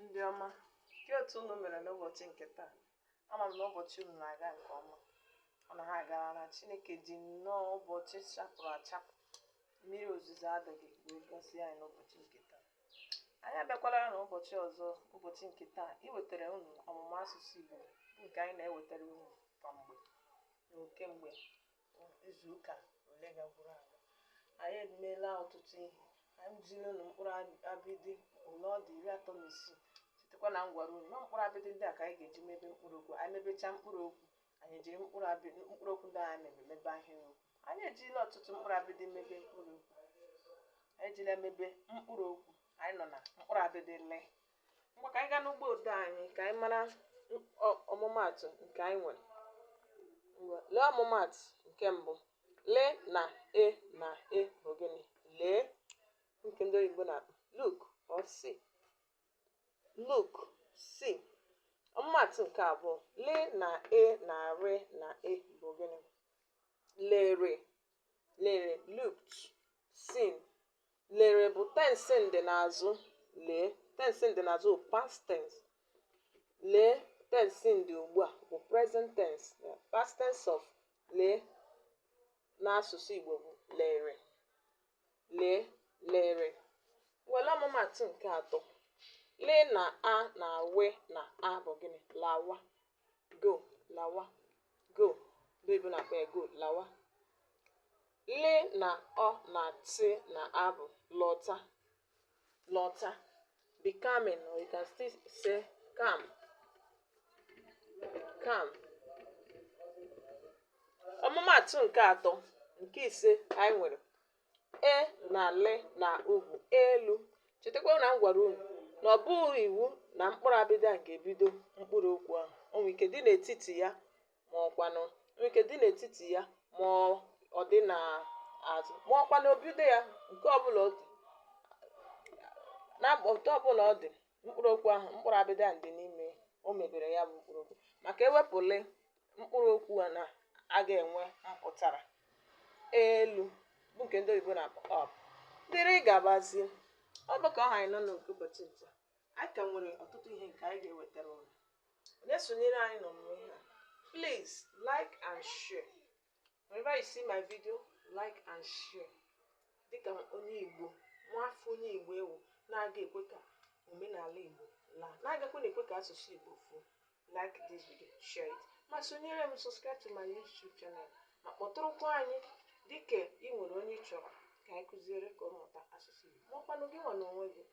Ndị ọma, nke otu unu mere n'ụbọchị nke taa. Ama m na ụbọchị unu na-aga nke ọma. Ọ na ha agara na Chineke ji nnọọ ụbọchị chapụrụ achapụ. Mmiri ozuzo adịghị wee gọzie anyị n'ụbọchị nke taa. Anyị abịakwala n'ụbọchị ọzọ, ụbọchị nke taa, iwetara unu ọmụmụ asụsụ Igbo nke anyị na-ewetara unu kwa mgbe na kemgbe izu ụka ole gaburu aga. Anyị emeela ọtụtụ ihe. Anyị jiri unu mkpụrụ abịdị ole ọ dị 36. Sitekwa na ngwara unu na mkpụrụ abịdị ndị a ka anyị ga-eji mebe mkpụrụ okwu. Anyị mebechaa mkpụrụ okwu, anyị ejiri mkpụrụ okwu ndị anyị mebe ahịrịokwu. Anyị ejirila ọtụtụ mkpụrụ abịdị mebe mkpụrụ okwu. Anyị ejila mebe mkpụrụ okwu. Anyị nọ na mkpụrụ abịdị le. Ngwa ka anyị gaa n'ugbo ode anyị ka anyị mara ọmụmaatụ nke anyị nwere. Lee ọmụmaatụ nke mbụ. Le na e bụ gịnị? Lee. Nke ndị oyibo na-akpọ look or see. Look, see. Ọmụmaatụ nke abụọ. Le na na re na bụ gịnị? Lere. Lere, looked, seen. Lere bụ tense dị n'azụ. Lee, tense dị n'azụ bụ past tense. Lee, tense dị ugbu a bụ present tense. Past tense of lee n'asụsụ Igbo bụ lere. Lee, lere. Were ọmụmaatụ nke atọ. Le na na we na bụ gịnị? Lawa. Go, lawa. Go. Ndị Igbo na-akpọ ya go, lawa. Le na na t na bụ lọta. Lọta. Becoming, or you can still say come. Come. Ọmụmaatụ nke atọ, nke ise anyị nwere. Na le na ugwu elu. Chetakwa na m gwara unu na ọ bụghị iwu na mkpụrụ abịdị a ga-ebido mkpụrụ okwu ahụ. O nwere ike dị n'etiti ya ma ọkwanụ. O nwere ike dị n'etiti ya ma ọ dị n'azụ. Ma ọkwanụ obido ya nke ọbụla ọ dị. Na otu ọbụla ọ dị, mkpụrụ okwu ahụ, mkpụrụ abịdị a dị n'ime. O mebere ya bụ mkpụrụ okwu. Maka ewepụle mkpụrụ okwu a na a ga-enwe mpụtara elu bụ nke ndị oyibo na-akpọ up. Dịrị gabazie. Ọ bụ ka ọ ha anyị nọ n'oge ụbọchị nta. Anyị ka nwere ọtụtụ ihe nke anyị ga-ewetara unu. Onye sonyere anyị n'ọmụmụ ihe a, please like and share. Whenever you see my video, like and share. Dịka onye Igbo, nwa afọ onye Igbo ewu na-aga ekwe ka omenala Igbo laa. Na-agakwa na-ekwe ka asụsụ Igbo fuo. Like this video, share it. Ma sonyere m, subscribe to my YouTube channel. Ma kpọtụrụkwa anyị dịka ị nwere onye ị chọrọ ka anyị kụziere ka ọ mụta asụsụ Igbo. Ma ọkwanụ gị nwa n'onwe gị